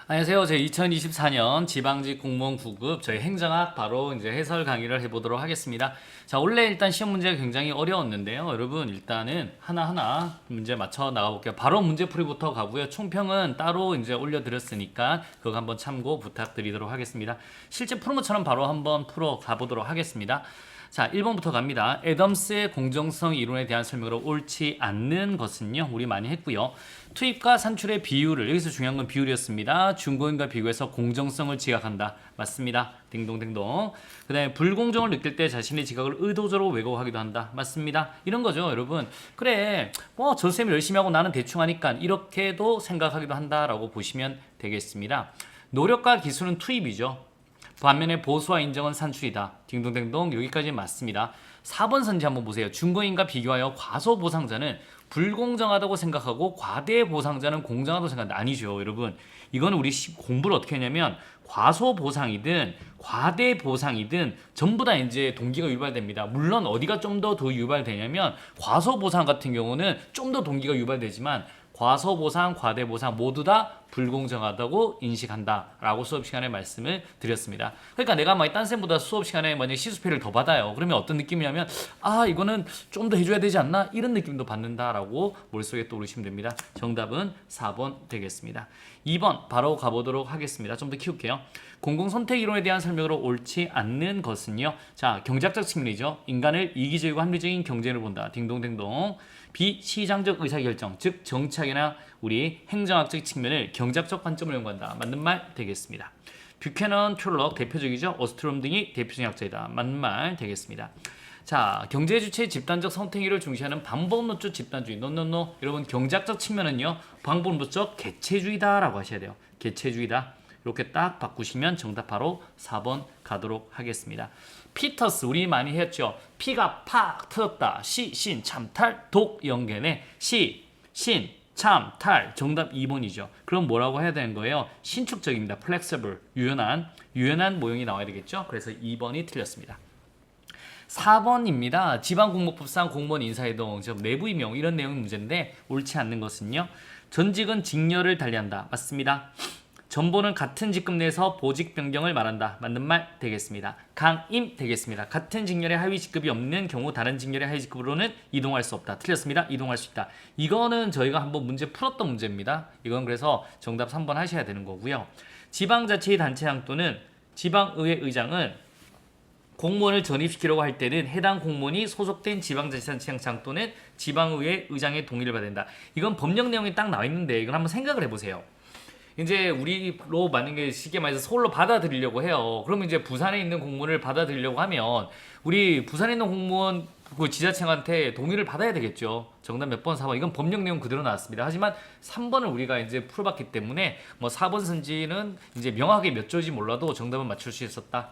안녕하세요. 제 2024년 지방직 공무원 9급 저희 행정학 바로 이제 해설 강의를 해보도록 하겠습니다. 자, 원래 일단 시험 문제가 굉장히 어려웠는데요. 여러분 일단은 하나하나 문제 맞춰 나가볼게요. 바로 문제풀이부터 가고요. 총평은 따로 이제 올려드렸으니까 그거 한번 참고 부탁드리도록 하겠습니다. 실제 푸는 것처럼 바로 한번 풀어 가보도록 하겠습니다. 자, 1번부터 갑니다. 애덤스의 공정성 이론에 대한 설명으로 옳지 않는 것은요. 우리 많이 했고요. 투입과 산출의 비율을, 여기서 중요한 건 비율이었습니다. 중고인과 비교해서 공정성을 지각한다. 맞습니다. 딩동댕동. 그 다음에 불공정을 느낄 때 자신의 지각을 의도적으로 왜곡하기도 한다. 맞습니다. 이런 거죠, 여러분. 그래, 뭐 저 쌤이 열심히 하고 나는 대충 하니까 이렇게도 생각하기도 한다라고 보시면 되겠습니다. 노력과 기술은 투입이죠. 반면에 보수와 인정은 산출이다. 딩동댕동. 여기까지 맞습니다. 4번 선지 한번 보세요. 중고인과 비교하여 과소보상자는 불공정하다고 생각하고 과대보상자는 공정하다고 생각한다. 아니죠, 여러분. 이거는 우리 공부를 어떻게 하냐면 과소보상이든 과대보상이든 전부 다 이제 동기가 유발됩니다. 물론 어디가 좀 더 유발되냐면 과소보상 같은 경우는 좀 더 동기가 유발되지만 과소보상, 과대보상 모두 다 불공정하다고 인식한다라고 수업 시간에 말씀을 드렸습니다. 그러니까 내가 막 딴 쌤보다 수업 시간에 만약 시수표를 더 받아요. 그러면 어떤 느낌이냐면 이거는 좀 더 해줘야 되지 않나? 이런 느낌도 받는다라고 머릿속에 떠오르시면 됩니다. 정답은 4번 되겠습니다. 2번 바로 가보도록 하겠습니다. 좀 더 키울게요. 공공선택 이론에 대한 설명으로 옳지 않는 것은요. 자, 경제학적 측면이죠. 인간을 이기적이고 합리적인 경쟁을 본다. 딩동댕동. 비시장적 의사결정, 즉 정치학이나 우리 행정학적 측면을 경제학적 관점을 연구한다. 맞는 말 되겠습니다. 뷰캐넌, 툴럭 대표적이죠. 오스트롬 등이 대표적인 학자이다. 맞는 말 되겠습니다. 자, 경제 주체의 집단적 선택을 중시하는 방법론적 집단주의. 노노노. 여러분 경제학적 측면은요. 방법론적 개체주의다라고 하셔야 돼요. 개체주의다. 이렇게 딱 바꾸시면 정답 바로 4번 가도록 하겠습니다. 피터스 우리 많이 했죠. 피가 팍 터졌다. 시, 신, 참탈, 독, 연계네. 시, 신, 참, 탈. 정답 2번이죠. 그럼 뭐라고 해야 되는 거예요? 신축적입니다. flexible, 유연한 모형이 나와야 되겠죠. 그래서 2번이 틀렸습니다. 4번입니다. 지방공모법상 공무원 인사이동, 즉 내부 임용 이런 내용 문제인데 옳지 않는 것은요. 전직은 직렬을 달리한다. 맞습니다. 전보는 같은 직급 내에서 보직 변경을 말한다. 맞는 말 되겠습니다. 강임 되겠습니다. 같은 직렬의 하위 직급이 없는 경우 다른 직렬의 하위 직급으로는 이동할 수 없다. 틀렸습니다. 이동할 수 있다. 이거는 저희가 한번 문제 풀었던 문제입니다. 이건 그래서 정답 3번 하셔야 되는 거고요. 지방자치의 단체장 또는 지방의회 의장은 공무원을 전입시키려고 할 때는 해당 공무원이 소속된 지방자치단체장 또는 지방의회 의장의 동의를 받아야 된다. 이건 법령 내용이 딱 나와 있는데 이걸 한번 생각을 해보세요. 이제 우리로 만약에 쉽게 말해서 서울로 받아들이려고 해요. 그러면 이제 부산에 있는 공무원을 받아들이려고 하면 우리 부산에 있는 공무원 그 지자체한테 동의를 받아야 되겠죠. 정답 몇 번? 4번. 이건 법령 내용 그대로 나왔습니다. 하지만 3번을 우리가 이제 풀어봤기 때문에 뭐 4번 선지는 이제 명확하게 몇 조인지 몰라도 정답은 맞출 수 있었다.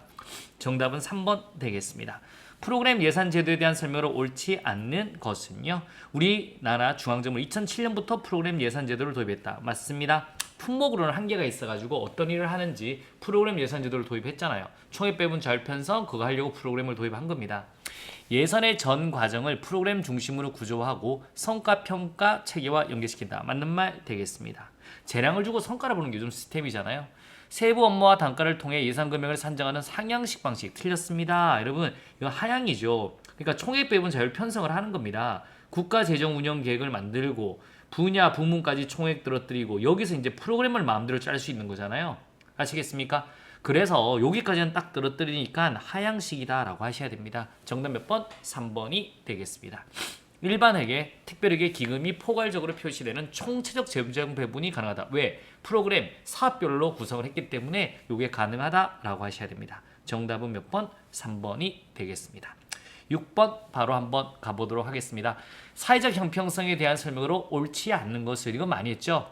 정답은 3번 되겠습니다. 프로그램 예산 제도에 대한 설명으로 옳지 않는 것은요. 우리나라 중앙정부는 2007년부터 프로그램 예산 제도를 도입했다. 맞습니다. 품목으로는 한계가 있어가지고 어떤 일을 하는지 프로그램 예산 제도를 도입했잖아요. 총액 배분 자율 편성 그거 하려고 프로그램을 도입한 겁니다. 예산의 전 과정을 프로그램 중심으로 구조화하고 성과 평가 체계와 연계시킨다. 맞는 말 되겠습니다. 재량을 주고 성과를 보는 게 요즘 시스템이잖아요. 세부 업무와 단가를 통해 예산 금액을 산정하는 상향식 방식 틀렸습니다. 여러분 이거 하향이죠. 그러니까 총액 배분 자율 편성을 하는 겁니다. 국가 재정 운영 계획을 만들고 분야 부문까지 총액 떨어뜨리고 여기서 이제 프로그램을 마음대로 짤 수 있는 거잖아요. 아시겠습니까? 그래서 여기까지는 딱 떨어뜨리니까 하향식이다라고 하셔야 됩니다. 정답 몇 번? 3번이 되겠습니다. 일반에게 특별하게 기금이 포괄적으로 표시되는 총체적 재정 배분이 가능하다. 왜? 프로그램 사업별로 구성을 했기 때문에 이게 가능하다라고 하셔야 됩니다. 정답은 몇 번? 3번이 되겠습니다. 6번 바로 한번 가보도록 하겠습니다. 사회적 형평성에 대한 설명으로 옳지 않는 것을 이거 많이 했죠.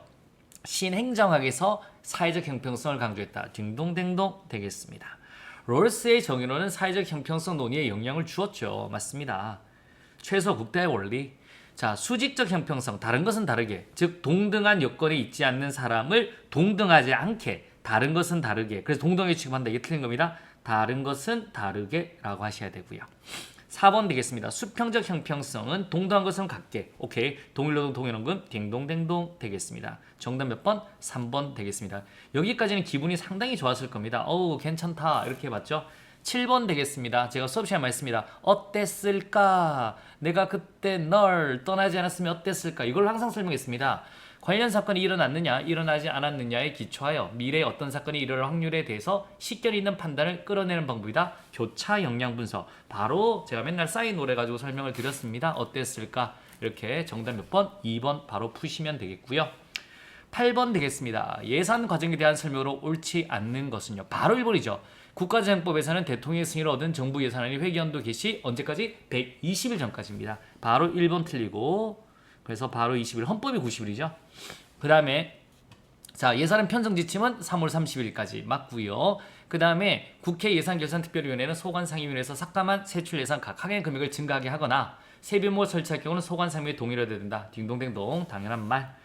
신행정학에서 사회적 형평성을 강조했다. 딩동댕동 되겠습니다. 롤스의 정의론은 사회적 형평성 논의에 영향을 주었죠. 맞습니다. 최소 국대의 원리. 자, 수직적 형평성, 다른 것은 다르게, 즉 동등한 여건에 있지 않는 사람을 동등하지 않게, 다른 것은 다르게. 그래서 동등하게 취급한다. 이게 틀린 겁니다. 다른 것은 다르게라고 하셔야 되고요. 4번 되겠습니다. 수평적 형평성은 동등한 것은 같게. 오케이. 동일노동 동일원금 딩동댕동 되겠습니다. 정답 몇 번? 3번 되겠습니다. 여기까지는 기분이 상당히 좋았을 겁니다. 어우 괜찮다 이렇게 봤죠? 7번 되겠습니다. 제가 수업 시간에 말했습니다. 어땠을까? 내가 그때 널 떠나지 않았으면 어땠을까? 이걸 항상 설명했습니다. 관련 사건이 일어났느냐, 일어나지 않았느냐에 기초하여 미래에 어떤 사건이 일어날 확률에 대해서 식견 있는 판단을 끌어내는 방법이다. 교차 역량 분석. 바로 제가 맨날 싸이 노래 가지고 설명을 드렸습니다. 어땠을까? 이렇게 정답 몇 번? 2번 바로 푸시면 되겠고요. 8번 되겠습니다. 예산 과정에 대한 설명으로 옳지 않는 것은요. 바로 1번이죠. 국가재정법에서는 대통령의 승인을 얻은 정부 예산안이 회계연도 개시 언제까지? 120일 전까지입니다. 바로 1번 틀리고 그래서 바로 20일, 헌법이 90일이죠. 그 다음에 자 예산안 편성 지침은 3월 30일까지 맞고요. 그 다음에 국회 예산결산특별위원회는 소관상임위원회에서 삭감한 세출 예산 각 항행 금액을 증가하게 하거나 세비모 설치할 경우는 소관상임위에 동의를 해야 된다. 딩동댕동 당연한 말.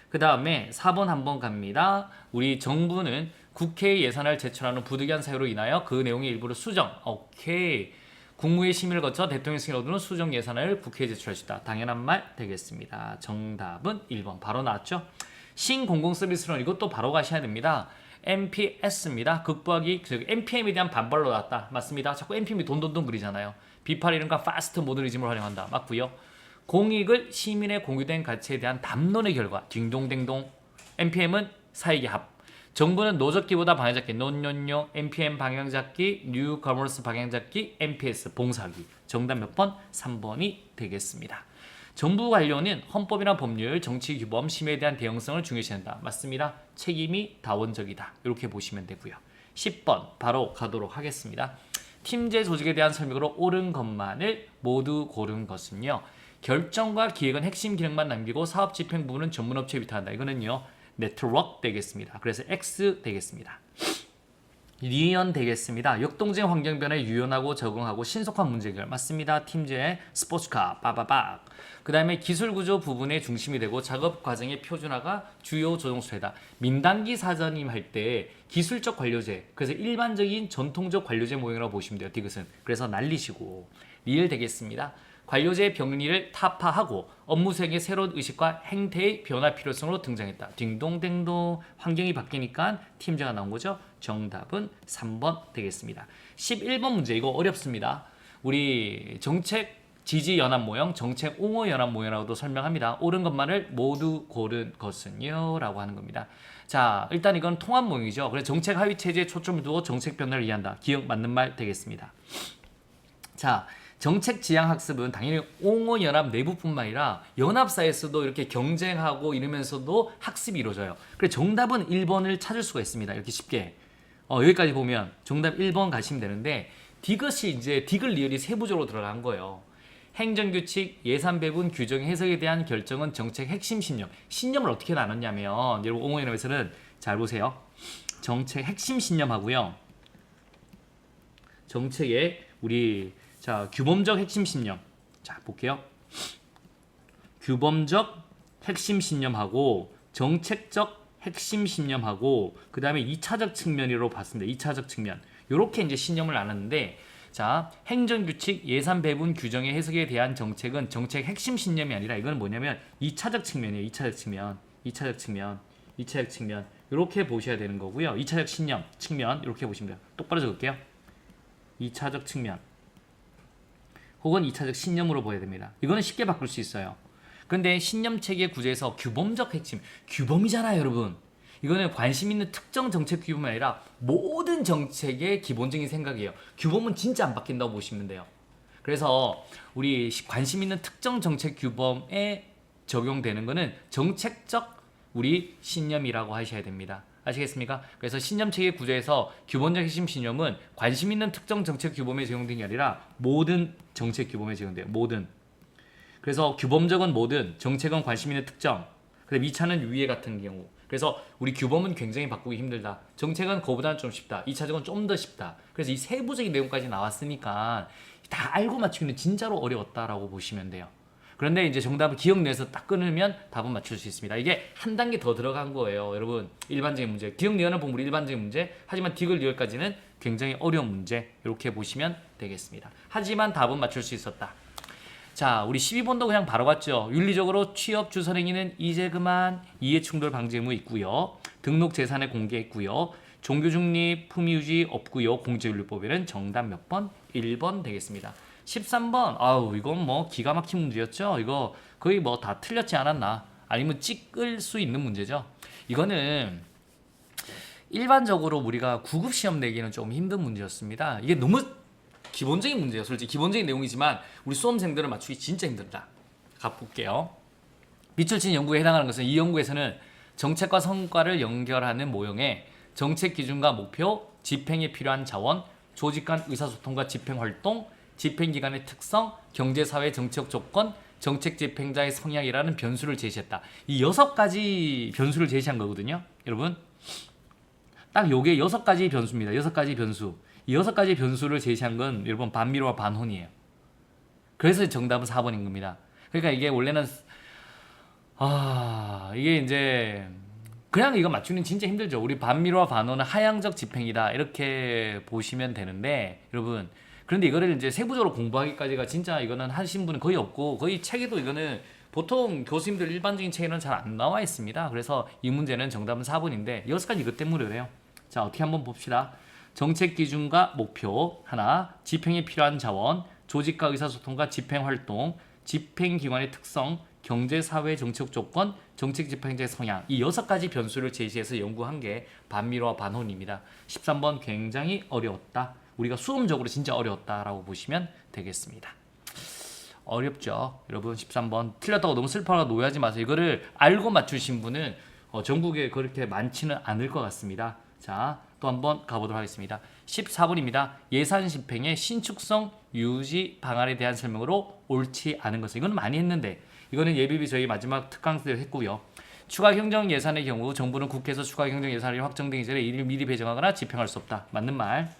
그 다음에 4번 한번 갑니다. 우리 정부는 국회에 예산을 제출하는 부득이한 사유로 인하여 그 내용의 일부를 수정. 오케이. 국무회의 심의를 거쳐 대통령 승인을 얻는 수정 예산을 국회에 제출할 수 있다. 당연한 말 되겠습니다. 정답은 1번 바로 나왔죠. 신공공서비스론 이것도 바로 가셔야 됩니다. MPS입니다. 극복하기 NPM에 대한 반발로 나왔다. 맞습니다. 자꾸 NPM이 돈돈돈 그리잖아요. 비팔 이름과 파스트 모더니즘을 활용한다. 맞고요. 공익을 시민의 공유된 가치에 대한 담론의 결과 딩동댕동. NPM은 사익의 합. 정부는 노적기보다 방향잡기, 논논뇨, NPM 방향잡기, 뉴 커머스 방향잡기, MPS 봉사기. 정답 몇 번? 3번이 되겠습니다. 정부 관료는 헌법이나 법률, 정치 규범, 심의에 대한 대응성을 중요시한다. 맞습니다. 책임이 다원적이다. 이렇게 보시면 되고요. 10번 바로 가도록 하겠습니다. 팀제 조직에 대한 설명으로 옳은 것만을 모두 고른 것은요. 결정과 기획은 핵심 기능만 남기고 사업 집행 부분은 전문업체에 위탁한다. 이거는요. 네트워크 되겠습니다. 그래서 X 되겠습니다. 리연 되겠습니다. 역동적 환경 변화에 유연하고 적응하고 신속한 문제 해결. 맞습니다. 팀제 스포츠카 빠바박. 그 다음에 기술 구조 부분의 중심이 되고 작업 과정의 표준화가 주요 조정수혜다. 민단기 사장님 할 때 기술적 관료제. 그래서 일반적인 전통적 관료제 모형이라고 보시면 돼요. 디귿은. 그래서 날리시고 리얼 되겠습니다. 관료제의 병리를 타파하고 업무 수행의 새로운 의식과 행태의 변화 필요성으로 등장했다. 딩동댕동. 환경이 바뀌니까 팀제가 나온 거죠. 정답은 3번 되겠습니다. 11번 문제 이거 어렵습니다. 우리 정책 지지 연합 모형, 정책 옹호 연합 모형이라고도 설명합니다. 옳은 것만을 모두 고른 것은요 라고 하는 겁니다. 자 일단 이건 통합 모형이죠. 그래서 정책 하위 체제에 초점을 두고 정책 변화를 이해한다. 기억 맞는 말 되겠습니다. 자 정책 지향 학습은 당연히 옹호 연합 내부뿐만 아니라 연합사에서도 이렇게 경쟁하고 이러면서도 학습이 이루어져요. 그래서 정답은 1번을 찾을 수가 있습니다. 이렇게 쉽게. 여기까지 보면 정답 1번 가시면 되는데 디귿이 이제 디귿 리얼이 세부적으로 들어간 거예요. 행정규칙, 예산 배분, 규정, 해석에 대한 결정은 정책 핵심 신념. 신념을 어떻게 나눴냐면 여러분 옹호 연합에서는 잘 보세요. 정책 핵심 신념하고요. 정책의 우리 자, 규범적 핵심 신념. 자, 볼게요. 규범적 핵심 신념하고 정책적 핵심 신념하고 그 다음에 2차적 측면으로 봤습니다. 2차적 측면. 요렇게 이제 신념을 나눴는데 자, 행정규칙, 예산 배분, 규정의 해석에 대한 정책은 정책 핵심 신념이 아니라 이건 뭐냐면 2차적 측면이에요. 2차적 측면. 2차적 측면. 2차적 측면. 요렇게 보셔야 되는 거고요. 2차적 신념, 측면 이렇게 보시면 돼요. 똑바로 적을게요. 2차적 측면. 혹은 2차적 신념으로 보여야 됩니다. 이거는 쉽게 바꿀 수 있어요. 그런데 신념체계 구조에서 규범적 핵심, 규범이잖아요 여러분. 이거는 관심 있는 특정 정책 규범이 아니라 모든 정책의 기본적인 생각이에요. 규범은 진짜 안 바뀐다고 보시면 돼요. 그래서 우리 관심 있는 특정 정책 규범에 적용되는 거는 정책적 우리 신념이라고 하셔야 됩니다. 아시겠습니까? 그래서 신념체계 구조에서 기본적 핵심 신념은 관심 있는 특정 정책 규범에 적용되는 게 아니라 모든 정책 규범에 적용돼요. 모든. 그래서 규범적은 모든, 정책은 관심 있는 특정. 그다음 2차는 위에 같은 경우. 그래서 우리 규범은 굉장히 바꾸기 힘들다. 정책은 그거보다는 좀 쉽다. 2차적은 좀 더 쉽다. 그래서 이 세부적인 내용까지 나왔으니까 다 알고 맞추기는 진짜로 어려웠다라고 보시면 돼요. 그런데 이제 정답을 기억내서 딱 끊으면 답은 맞출 수 있습니다. 이게 한 단계 더 들어간 거예요. 여러분, 일반적인 문제. 기억니은을 보면 일반적인 문제. 하지만 디귿 리을까지는 굉장히 어려운 문제. 이렇게 보시면 되겠습니다. 하지만 답은 맞출 수 있었다. 자, 우리 12번도 그냥 바로 갔죠. 윤리적으로 취업 주선행위는 이제 그만 이해충돌 방지 의무 있고요. 등록 재산의 공개 있고요. 종교 중립, 품위 유지 없고요. 공직윤리법에는 정답 몇 번? 1번 되겠습니다. 13번. 아우, 이건 뭐 기가 막힌 문제였죠. 이거 거의 뭐 다 틀렸지 않았나? 아니면 찍을 수 있는 문제죠. 이거는 일반적으로 우리가 구급 시험 내기는 좀 힘든 문제였습니다. 이게 너무 기본적인 문제예요. 솔직히 기본적인 내용이지만 우리 수험생들은 맞추기 진짜 힘들다. 가볼게요. 비철친 연구에 해당하는 것은 이 연구에서는 정책과 성과를 연결하는 모형에 정책 기준과 목표, 집행에 필요한 자원, 조직 간 의사소통과 집행활동, 집행기관의 특성, 경제사회 정책 조건, 정책 집행자의 성향이라는 변수를 제시했다. 이 6가지 변수를 제시한 거거든요. 여러분, 딱 요게 6가지 변수입니다. 6가지 변수. 이 6가지 변수를 제시한 건 여러분 반미로와 반혼이에요. 그래서 정답은 4번인 겁니다. 그러니까 이게 원래는 이게 이제 그냥 이거 맞추는 진짜 힘들죠. 우리 반미로와 반혼은 하향적 집행이다 이렇게 보시면 되는데 여러분, 그런데 이거를 이제 세부적으로 공부하기까지가 진짜 이거는 하신 분은 거의 없고, 거의 책에도 이거는 보통 교수님들 일반적인 책에는 잘 안 나와 있습니다. 그래서 이 문제는 정답은 4번인데 6가지 이것 때문에 그래요. 자, 어떻게 한번 봅시다. 정책 기준과 목표 하나, 집행에 필요한 자원, 조직과 의사소통과 집행활동, 집행기관의 특성, 경제사회 정책 조건, 정책 집행자의 성향, 이 6가지 변수를 제시해서 연구한 게 반미로와 반혼입니다. 13번 굉장히 어려웠다. 우리가 수험적으로 진짜 어려웠다라고 보시면 되겠습니다. 어렵죠. 여러분, 13번 틀렸다고 너무 슬퍼하고 노여하지 마세요. 이거를 알고 맞추신 분은 전국에 그렇게 많지는 않을 것 같습니다. 자, 또 한번 가보도록 하겠습니다. 14번입니다. 예산 집행의 신축성 유지 방안에 대한 설명으로 옳지 않은 것은, 이거는 많이 했는데 이거는 예비비 저희 마지막 특강 때 했고요. 추가 경정 예산의 경우 정부는 국회에서 추가 경정 예산이 확정되기 전에 이를 미리 배정하거나 집행할 수 없다. 맞는 말.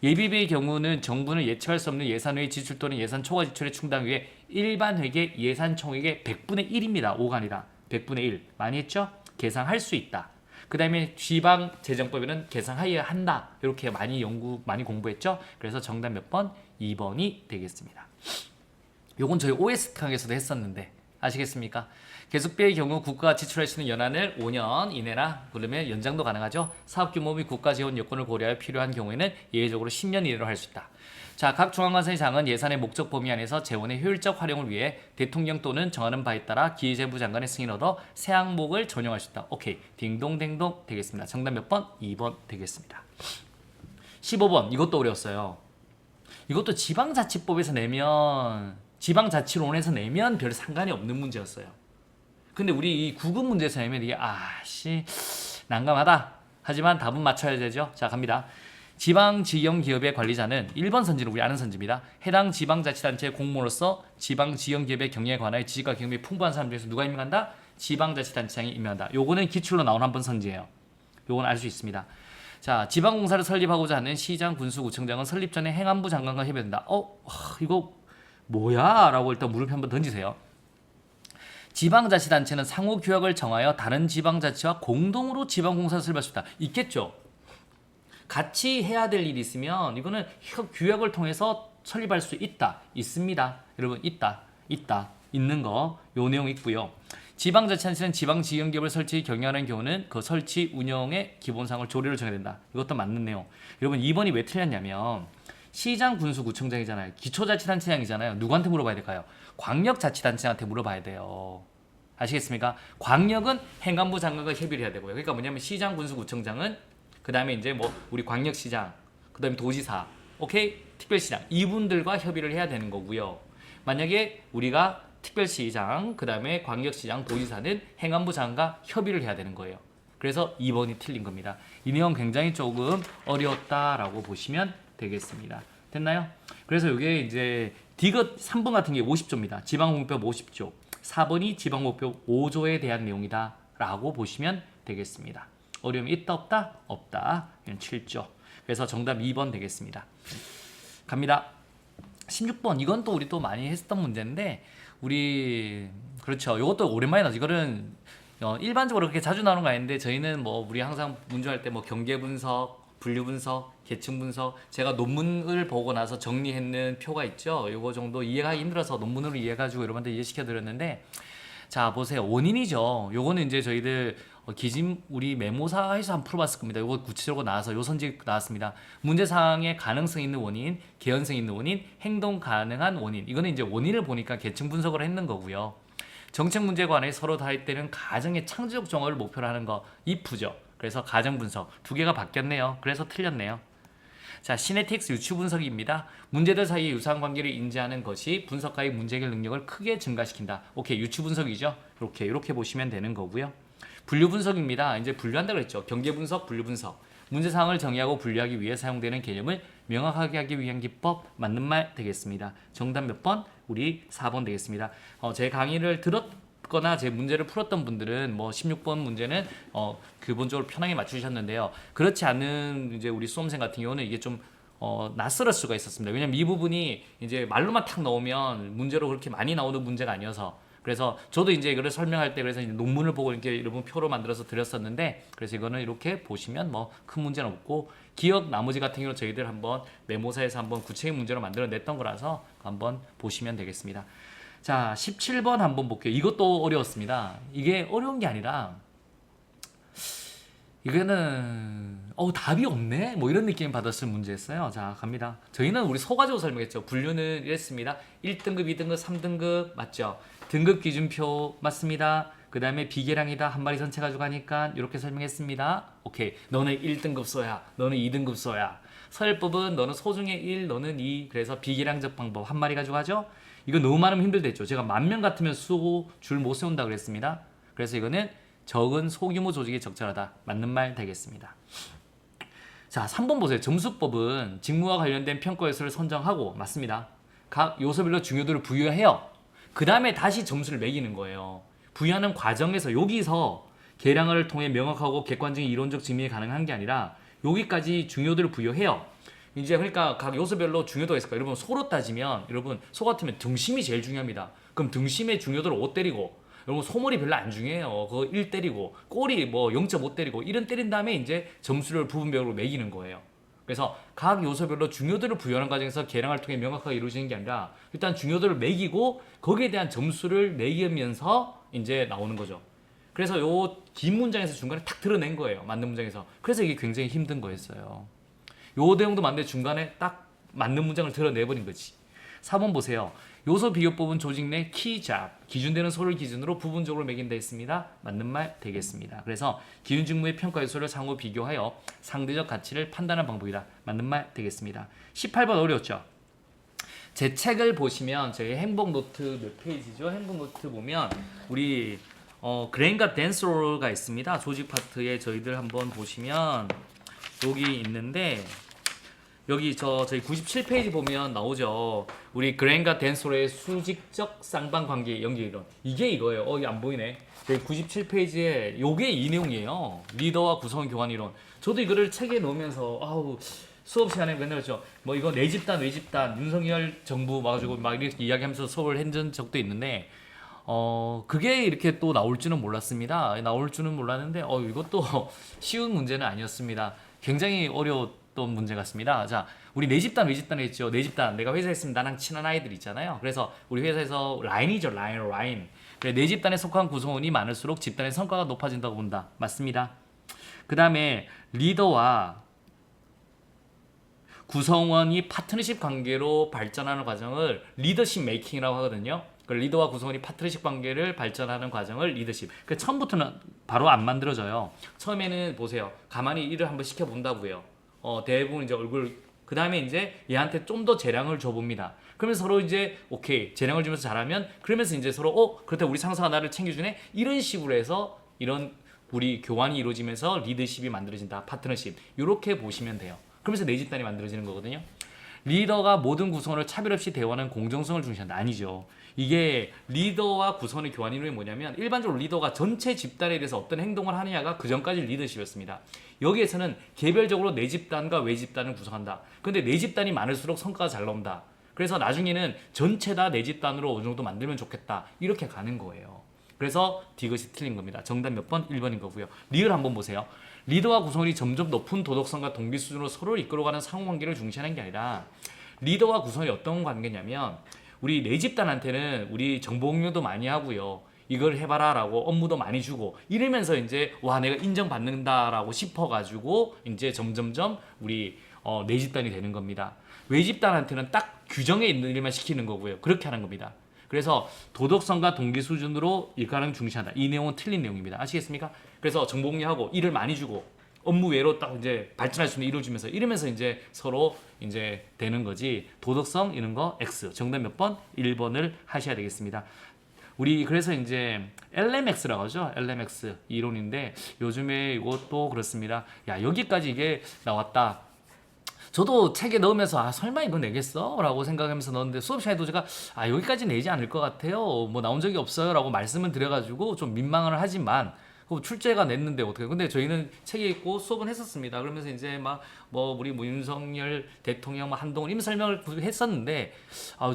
예비비의 경우는 정부는 예측할 수 없는 예산외 지출 또는 예산 초과 지출의 충당 위에 일반 회계 예산 총액의 100분의 1입니다. 5가 아니라 100분의 1. 많이 했죠? 계산할 수 있다. 그 다음에 지방재정법에는 계산하여야 한다. 이렇게 많이 공부했죠? 그래서 정답 몇 번? 2번이 되겠습니다. 요건 저희 OS 강에서도 했었는데 아시겠습니까? 계속비의 경우 국가가 지출할 수 있는 연한을 5년 이내라 그러면 연장도 가능하죠. 사업규모 및 국가 지원 여건을 고려하여 필요한 경우에는 예외적으로 10년 이내로 할 수 있다. 자, 각 중앙관서의 장은 예산의 목적 범위 안에서 재원의 효율적 활용을 위해 대통령 또는 정하는 바에 따라 기재부 장관의 승인을 얻어 새 항목을 전용할 수 있다. 오케이, 딩동댕동 되겠습니다. 정답 몇 번? 2번 되겠습니다. 15번, 이것도 어려웠어요. 이것도 지방자치법에서 내면, 지방자치론에서 내면 별 상관이 없는 문제였어요. 근데 우리 이 구급 문제에서 내면 이게 난감하다. 하지만 답은 맞춰야 되죠. 자, 갑니다. 지방지형기업의 관리자는 1번 선지는 우리 아는 선지입니다. 해당 지방자치단체의 공무원으로서 지방지형기업의 경영에 관하여 지식과 경험이 풍부한 사람 중에서 누가 임명한다? 지방자치단체장이 임명한다. 요거는 기출로 나온 한 번 선지예요. 요건 알 수 있습니다. 자, 지방공사를 설립하고자 하는 시장, 군수, 구청장은 설립 전에 행안부 장관과 협의된다. 이거 뭐야? 라고 일단 물음표 한번 던지세요. 지방자치단체는 상호 규약을 정하여 다른 지방자치와 공동으로 지방공사를 설립할 수 있다. 있겠죠? 같이 해야 될 일이 있으면 이거는 규약을 통해서 설립할 수 있다. 있습니다. 여러분, 있는 거, 요 내용 있고요. 지방자치단체는 지방지형기업을 설치 경영하는 경우는 그 설치 운영의 기본상을 조례로 정해야 된다. 이것도 맞는 내용. 여러분, 2번이 왜 틀렸냐면 시장, 군수, 구청장이잖아요. 기초자치단체장이잖아요. 누구한테 물어봐야 될까요? 광역자치단체장한테 물어봐야 돼요. 아시겠습니까? 광역은 행안부 장관과 협의를 해야 되고요. 그러니까 뭐냐면 시장, 군수, 구청장은 그 다음에 이제 뭐 우리 광역시장, 그 다음에 도지사, 오케이? 특별시장, 이분들과 협의를 해야 되는 거고요. 만약에 우리가 특별시장, 그 다음에 광역시장, 도지사는 행안부 장관과 협의를 해야 되는 거예요. 그래서 2번이 틀린 겁니다. 이 내용 굉장히 조금 어려웠다라고 보시면 되겠습니다. 됐나요? 그래서 이게 이제 디귿 3번 같은 게 50조입니다. 지방공법 50조. 4번이 지방공법 5조에 대한 내용이다 라고 보시면 되겠습니다. 어려움이 있다 없다? 없다. 7조. 그래서 정답 2번 되겠습니다. 갑니다. 16번. 이건 또 우리 또 많이 했었던 문제인데 우리 그렇죠. 이것도 오랜만에 나죠. 이거는 일반적으로 그렇게 자주 나오는 거 아닌데 저희는 뭐 우리 항상 문제할 때 뭐 경계 분석, 분류 분석, 계층 분석 제가 논문을 보고 나서 정리했는 표가 있죠. 요거 정도 이해가 힘들어서 논문으로 이해해가지고 여러분한테 이해시켜 드렸는데 자 보세요. 원인이죠. 요거는 이제 저희들 기진 우리 메모사에서 한번 풀어봤을 겁니다. 요거 구체적으로 나와서 요 선지 나왔습니다. 문제사항의 가능성 있는 원인, 개연성 있는 원인, 행동 가능한 원인. 이거는 이제 원인을 보니까 계층 분석을 했는 거고요. 정책 문제에 관해 서로 다할 때는 가정의 창조적 정어를 목표로 하는 거 if죠. 그래서 가정 분석 두 개가 바뀌었네요. 그래서 틀렸네요. 자, 시네틱스 유추 분석입니다. 문제들 사이의 유사한 관계를 인지하는 것이 분석가의 문제 해결 능력을 크게 증가시킨다. 오케이, 유추 분석이죠. 이렇게 보시면 되는 거고요. 분류 분석입니다. 이제 분류한다고 그랬죠. 경계 분석, 분류 분석. 문제 사항을 정의하고 분류하기 위해 사용되는 개념을 명확하게 하기 위한 기법 맞는 말 되겠습니다. 정답 몇 번? 우리 4번 되겠습니다. 제 강의를 들었거나 제 문제를 풀었던 분들은 뭐 16번 문제는 기본적으로 편하게 맞추셨는데요. 그렇지 않은 이제 우리 수험생 같은 경우는 이게 좀 낯설을 수가 있었습니다. 왜냐면 이 부분이 이제 말로만 탁 나오면 문제로 그렇게 많이 나오는 문제가 아니어서 그래서 저도 이제 이거를 설명할 때 그래서 이제 논문을 보고 이렇게 여러분 표로 만들어서 드렸었는데 그래서 이거는 이렇게 보시면 뭐 큰 문제는 없고 기억 나머지 같은 경우는 저희들 한번 메모사에서 한번 구체적인 문제로 만들어 냈던 거라서 한번 보시면 되겠습니다. 자 17번 한번 볼게요. 이것도 어려웠습니다. 이게 어려운 게 아니라 이거는 답이 없네 뭐 이런 느낌 받았을 문제였어요. 자 갑니다. 저희는 우리 소가지고 설명했죠. 분류는 이랬습니다. 1등급, 2등급, 3등급 맞죠? 등급 기준표 맞습니다. 그 다음에 비계량이다 한 마리 전체 가지고 가니까 이렇게 설명했습니다. 오케이, 너는 1등급 써야, 너는 2등급 써야. 서열법은 너는 소중에 1, 너는 2. 그래서 비계량적 방법 한 마리 가지고 가죠. 이거 너무 많으면 힘들댔죠. 제가 10,000명 같으면 쓰고 줄 못 세운다 그랬습니다. 그래서 이거는 적은 소규모 조직에 적절하다. 맞는 말 되겠습니다. 자 3번 보세요. 점수법은 직무와 관련된 평가 요소를 선정하고 맞습니다. 각 요소별로 중요도를 부여해요. 그 다음에 다시 점수를 매기는 거예요. 부여하는 과정에서 여기서 계량을 통해 명확하고 객관적인 이론적 증명이 가능한 게 아니라 여기까지 중요도를 부여해요. 이제 그러니까 각 요소별로 중요도가 있을 거예요. 여러분 소로 따지면 여러분 소 같으면 등심이 제일 중요합니다. 그럼 등심의 중요도를 5 때리고 여러분 소머리 별로 안 중요해요. 그거 1 때리고 꼬리 뭐 0.5 때리고 이런 때린 다음에 이제 점수를 부분별로 매기는 거예요. 그래서 각 요소별로 중요도를 부여하는 과정에서 계량을 통해 명확하게 이루어지는 게 아니라 일단 중요도를 매기고 거기에 대한 점수를 매기면서 이제 나오는 거죠. 그래서 요 긴 문장에서 중간에 탁 드러낸 거예요. 맞는 문장에서. 그래서 이게 굉장히 힘든 거였어요. 요 내용도 맞는데 중간에 딱 맞는 문장을 드러내버린 거지. 4번 보세요. 요소 비교법은 조직 내 키잡, 기준되는 소를 기준으로 부분적으로 매긴다 했습니다. 맞는 말 되겠습니다. 그래서 기준 직무의 평가 요소를 상호 비교하여 상대적 가치를 판단하는 방법이다. 맞는 말 되겠습니다. 18번 어려웠죠? 제 책을 보시면 저희 행복 노트 몇 페이지죠? 행복 노트 보면 우리 그레인과 댄스로가 있습니다. 조직 파트에 저희들 한번 보시면 여기 있는데 여기 저희 97페이지 보면 나오죠. 우리 그레인과 댄소로의 수직적 쌍방관계 연계 이론. 이게 이거예요. 이게 안 보이네. 저희 97페이지에 요게 이 내용이에요. 리더와 구성원 교환 이론. 저도 이거를 책에 넣으면서 수업 시간에 맨날 그랬죠. 뭐 이거 내 집단 외 집단 윤석열 정부 와가지고 막 이렇게 이야기하면서 수업을 했던 적도 있는데 그게 이렇게 또 나올 줄은 몰랐습니다. 나올 줄은 몰랐는데 이것도 쉬운 문제는 아니었습니다. 굉장히 어려웠던 문제 같습니다. 자, 우리 내 집단 외 집단 했죠. 내 집단 내가 회사에 있으면 나랑 친한 아이들 있잖아요. 그래서 우리 회사에서 라인이죠. 라인. 그래, 내 집단에 속한 구성원이 많을수록 집단의 성과가 높아진다고 본다. 맞습니다. 그 다음에 리더와 구성원이 파트너십 관계로 발전하는 과정을 리더십 메이킹이라고 하거든요. 리더와 구성원이 파트너십 관계를 발전하는 과정을 리더십. 처음부터는 바로 안 만들어져요. 처음에는 보세요. 가만히 일을 한번 시켜본다고요. 대부분 이제 얼굴 그 다음에 이제 얘한테 좀 더 재량을 줘봅니다. 그러면서 서로 이제 오케이 재량을 주면서 잘하면 그러면서 이제 서로 그렇다 우리 상사가 나를 챙겨주네 이런 식으로 해서 이런 우리 교환이 이루어지면서 리더십이 만들어진다. 파트너십 이렇게 보시면 돼요. 그러면서 내 집단이 만들어지는 거거든요. 리더가 모든 구성원을 차별 없이 대화하는 공정성을 중시한다. 아니죠. 이게 리더와 구성원의 교환 이론이 뭐냐면 일반적으로 리더가 전체 집단에 대해서 어떤 행동을 하느냐가 그 전까지 리더십이었습니다. 여기에서는 개별적으로 내 집단과 외 집단을 구성한다. 근데 내 집단이 많을수록 성과가 잘 나온다. 그래서 나중에는 전체 다 내 집단으로 어느 정도 만들면 좋겠다. 이렇게 가는 거예요. 그래서 디귿이 틀린 겁니다. 정답 몇 번? 1번인 거고요. 리을 한번 보세요. 리더와 구성원이 점점 높은 도덕성과 동기 수준으로 서로를 이끌어가는 상호관계를 중시하는 게 아니라 리더와 구성원이 어떤 관계냐면 우리 내 집단한테는 우리 정보 공유도 많이 하고요. 이걸 해봐라 라고 업무도 많이 주고 이러면서 이제 와 내가 인정받는다라고 싶어가지고 이제 점점점 우리 내 집단이 되는 겁니다. 외 집단한테는 딱 규정에 있는 일만 시키는 거고요. 그렇게 하는 겁니다. 그래서 도덕성과 동기 수준으로 일가를 중시한다. 이 내용은 틀린 내용입니다. 아시겠습니까? 그래서 정보 공유하고 일을 많이 주고 업무 외로 딱 이제 발전할 수 있는 일을 주면서 이러면서 이제 서로 이제 되는 거지. 도덕성 이런 거 X. 정답 몇 번? 1번을 하셔야 되겠습니다. 우리 그래서 이제 LMX라고 하죠. LMX 이론인데 요즘에 이것도 그렇습니다. 야 여기까지 이게 나왔다. 저도 책에 넣으면서 설마 이거 내겠어? 라고 생각하면서 넣었는데 수업 시간에도 제가 여기까지 내지 않을 것 같아요. 뭐 나온 적이 없어요. 라고 말씀을 드려가지고 좀 민망을 하지만 출제가 냈는데 어떻게? 근데 저희는 책에 있고 수업은 했었습니다. 그러면서 이제 막 뭐 우리 윤석열 대통령, 한동훈 이런 설명을 했었는데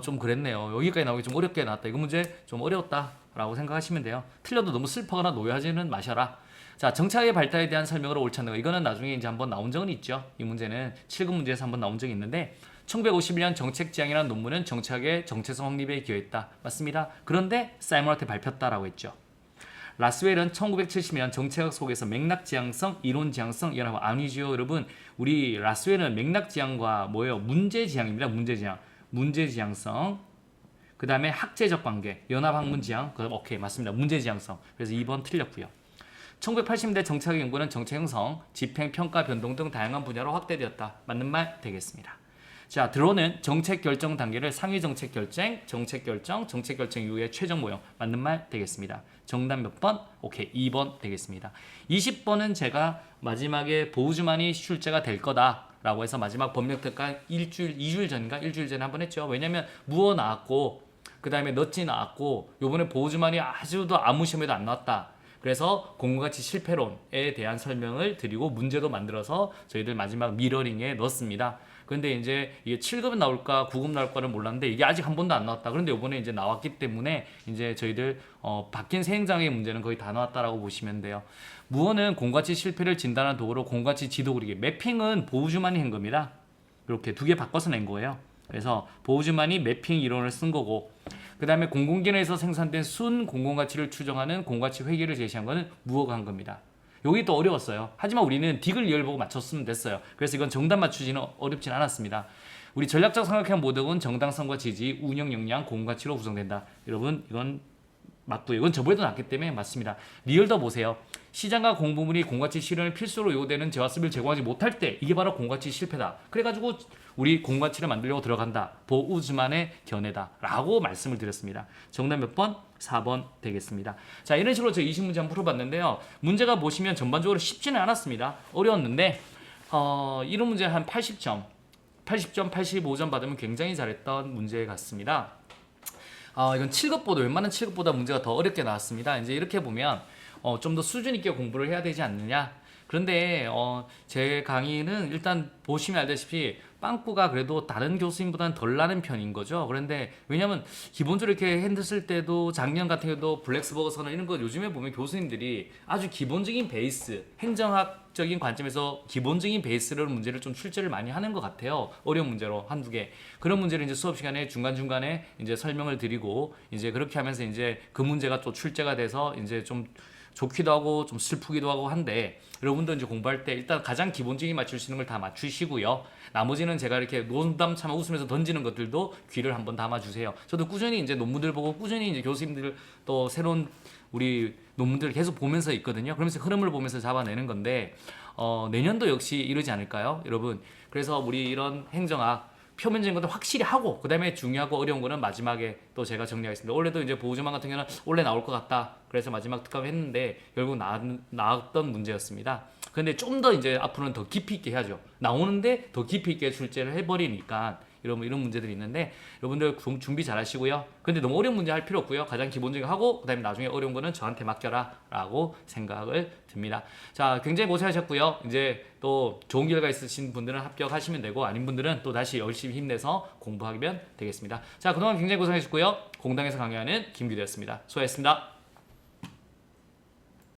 좀 그랬네요. 여기까지 나오기 좀 어렵게 나왔다. 이거 문제 좀 어려웠다라고 생각하시면 돼요. 틀려도 너무 슬퍼거나 노여하지는 마셔라. 자, 정착의 발달에 대한 설명으로 옳지 않는 거. 이거는 나중에 이제 한번 나온 적은 있죠. 이 문제는 7급 문제에서 한번 나온 적이 있는데 1951년 정책지향이라는 논문은 정착의 정체성 확립에 기여했다. 맞습니다. 그런데 사이먼한테 밟혔다라고 했죠. 라스웰은 1970년 정책학 속에서 맥락지향성, 이론지향성 이라고 아니죠. 여러분 우리 라스웰은 맥락지향과 뭐예요? 문제지향입니다. 문제지향성 그 다음에 학제적 관계, 연합학문지향 오케이 맞습니다. 문제지향성. 그래서 2번 틀렸고요. 1980년대 정착 연구는 정책 형성, 집행, 평가, 변동 등 다양한 분야로 확대되었다. 맞는 말 되겠습니다. 자, 드론은 정책 결정 단계를 상위 정책 결정, 정책 결정 이후에 최종 모형. 맞는 말 되겠습니다. 정답 몇 번? 오케이, 2번 되겠습니다. 20번은 제가 마지막에 보우즈만이 출제가 될 거다. 라고 해서 마지막 법력 특강 2주일 전에 한번 했죠. 왜냐면 무어 나왔고, 그 다음에 넛지 나왔고, 요번에 보우즈만이 아주도 아무 시험에도 안 나왔다. 그래서 공부가치 실패론에 대한 설명을 드리고 문제도 만들어서 저희들 마지막 미러링에 넣었습니다. 그런데 이제 이게 7급은 나올까 9급 나올까를 몰랐는데 이게 아직 한 번도 안 나왔다. 그런데 이번에 이제 나왔기 때문에 이제 저희들 바뀐 세행장애 문제는 거의 다 나왔다라고 보시면 돼요. 무어는 공가치 실패를 진단한 도구로 공가치 지도 그리기. 매핑은 보우즈만이 한 겁니다. 이렇게 두 개 바꿔서 낸 거예요. 그래서 보우즈만이 매핑 이론을 쓴 거고 그 다음에 공공기관에서 생산된 순 공공가치를 추정하는 공가치 회계를 제시한 거는 무어가 한 겁니다. 여기 또 어려웠어요. 하지만 우리는 딕을 리얼 보고 맞췄으면 됐어요. 그래서 이건 정답 맞추지는 어렵진 않았습니다. 우리 전략적 삼각형 모델은 정당성과 지지, 운영 역량, 공가치로 구성된다. 여러분 이건 맞고요. 이건 저번에도 나왔기 때문에 맞습니다. 리얼더 보세요. 시장과 공부물이 공가치 실현을 필수로 요구되는 재화습을 제공하지 못할 때 이게 바로 공가치 실패다. 그래가지고 우리 공가치를 만들려고 들어간다. 보우즈만의 견해다. 라고 말씀을 드렸습니다. 정답 몇 번? 4번 되겠습니다. 자, 이런 식으로 저희 20문제 한번 풀어봤는데요. 문제가 보시면 전반적으로 쉽지는 않았습니다. 어려웠는데 이런 문제 한 80점, 85점 받으면 굉장히 잘했던 문제 같습니다. 이건 7급보다 웬만한 7급보다 문제가 더 어렵게 나왔습니다. 이제 이렇게 보면 좀 더 수준 있게 공부를 해야 되지 않느냐. 그런데 제 강의는 일단 보시면 알다시피 빵꾸가 그래도 다른 교수님보다는 덜 나는 편인 거죠. 그런데 왜냐면 기본적으로 이렇게 핸드 때도 작년 같은 경우도 블랙스버그 선언 이런 거 요즘에 보면 교수님들이 아주 기본적인 베이스, 행정학적인 관점에서 기본적인 베이스를 문제를 좀 출제를 많이 하는 것 같아요. 어려운 문제로 한두 개. 그런 문제를 이제 수업 시간에 중간중간에 이제 설명을 드리고 이제 그렇게 하면서 이제 그 문제가 또 출제가 돼서 이제 좀 좋기도 하고 좀 슬프기도 하고 한데 여러분들 이제 공부할 때 일단 가장 기본적인 맞출 수 있는 걸 다 맞추시고요. 나머지는 제가 이렇게 농담 참아 웃으면서 던지는 것들도 귀를 한번 담아주세요. 저도 꾸준히 이제 논문들 보고 꾸준히 이제 교수님들 또 새로운 우리 논문들을 계속 보면서 있거든요. 그러면서 흐름을 보면서 잡아내는 건데 내년도 역시 이러지 않을까요, 여러분? 그래서 우리 이런 행정학 표면적인 것도 확실히 하고 그 다음에 중요하고 어려운 거는 마지막에 또 제가 정리하겠습니다. 원래도 이제 보우즈만 같은 경우는 원래 나올 것 같다. 그래서 마지막 특강을 했는데 결국 나왔던 문제였습니다. 근데 좀 더 이제 앞으로는 더 깊이 있게 해야죠. 나오는데 더 깊이 있게 출제를 해버리니까 이런 문제들이 있는데 여러분들 준비 잘 하시고요. 근데 너무 어려운 문제 할 필요 없고요. 가장 기본적인 거 하고 그다음에 나중에 어려운 거는 저한테 맡겨라라고 생각을 듭니다. 자, 굉장히 고생하셨고요. 이제 또 좋은 결과 있으신 분들은 합격하시면 되고 아닌 분들은 또 다시 열심히 힘내서 공부하면 되겠습니다. 자, 그동안 굉장히 고생하셨고요. 공당에서 강의하는 김규대였습니다. 수고하셨습니다.